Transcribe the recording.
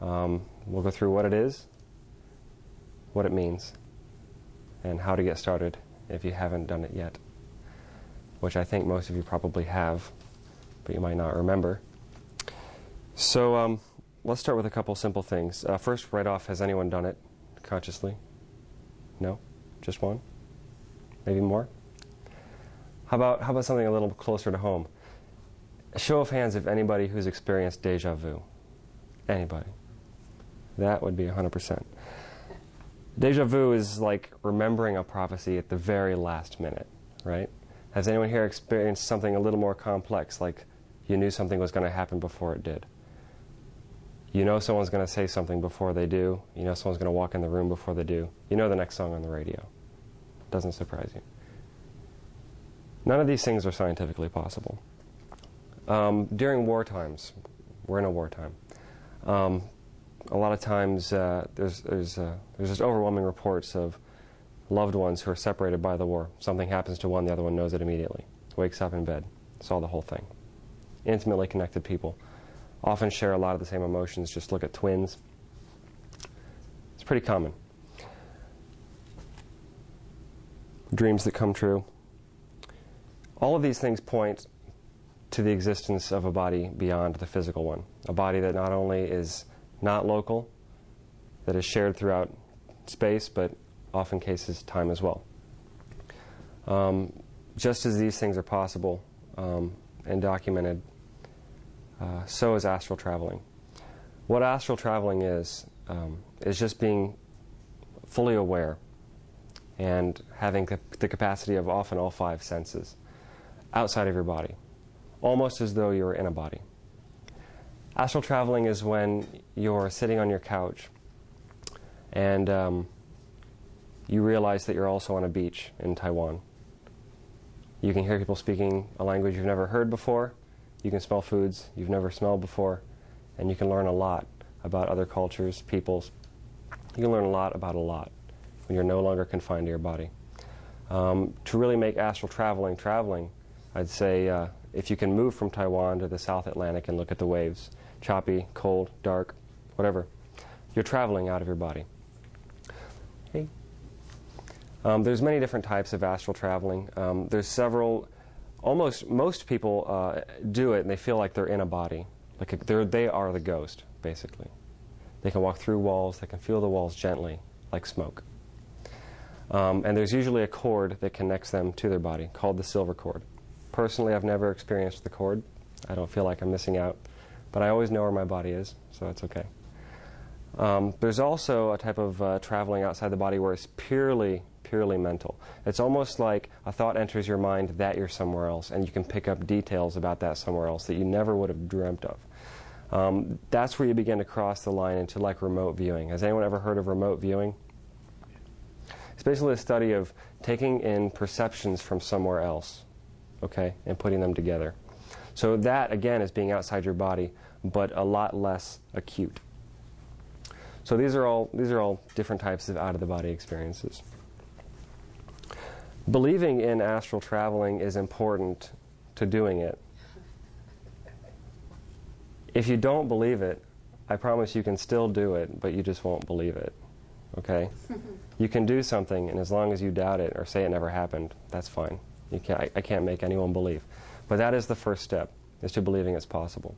We'll go through what it is, what it means, and how to get started if you haven't done it yet, which I think most of you probably have, but you might not remember. So let's start with a couple simple things. First, right off, has anyone done it consciously? No? Just one? Maybe more? How about something a little closer to home? A show of hands if anybody who's experienced deja vu. Anybody. That would be 100%. Deja vu is like remembering a prophecy at the very last minute, right? Has anyone here experienced something a little more complex, like you knew something was going to happen before it did? You know someone's going to say something before they do. You know someone's going to walk in the room before they do. You know the next song on the radio. Doesn't surprise you. None of these things are scientifically possible. During war times, we're in a wartime, a lot of times there's just overwhelming reports of loved ones who are separated by the war. Something happens to one, the other one knows it immediately. Wakes up in bed, saw the whole thing. Intimately connected people often share a lot of the same emotions. Just look at twins. It's pretty common. Dreams that come true. All of these things point to the existence of a body beyond the physical one. A body that not only is not local, that is shared throughout space, but often cases time as well. Just as these things are possible and documented, so is astral traveling. What astral traveling is just being fully aware and having the capacity of often all five senses outside of your body, almost as though you're in a body. Astral traveling is when you're sitting on your couch and you realize that you're also on a beach in Taiwan. You can hear people speaking a language you've never heard before. You can smell foods you've never smelled before. And you can learn a lot about other cultures, peoples. You can learn a lot about a lot when you're no longer confined to your body. To really make astral traveling, I'd say if you can move from Taiwan to the South Atlantic and look at the waves, choppy, cold, dark, whatever, you're traveling out of your body. Hey. There's many different types of astral traveling. There's several. Most people do it and they feel like they're in a body. Like they are the ghost, basically. They can walk through walls, they can feel the walls gently, like smoke. And there's usually a cord that connects them to their body, called the silver cord. Personally, I've never experienced the cord. I don't feel like I'm missing out. But I always know where my body is, so it's okay. There's also a type of traveling outside the body where it's purely mental. It's almost like a thought enters your mind that you're somewhere else, and you can pick up details about that somewhere else that you never would have dreamt of. That's where you begin to cross the line into like remote viewing. Has anyone ever heard of remote viewing? It's basically a study of taking in perceptions from somewhere else, okay, and putting them together. So that, again, is being outside your body, but a lot less acute. So these are all different types of out-of-the-body experiences. Believing in astral traveling is important to doing it. If you don't believe it, I promise you can still do it, but you just won't believe it. Okay? You can do something, and as long as you doubt it or say it never happened, that's fine. I can't make anyone believe. But that is the first step, is to believing it's possible.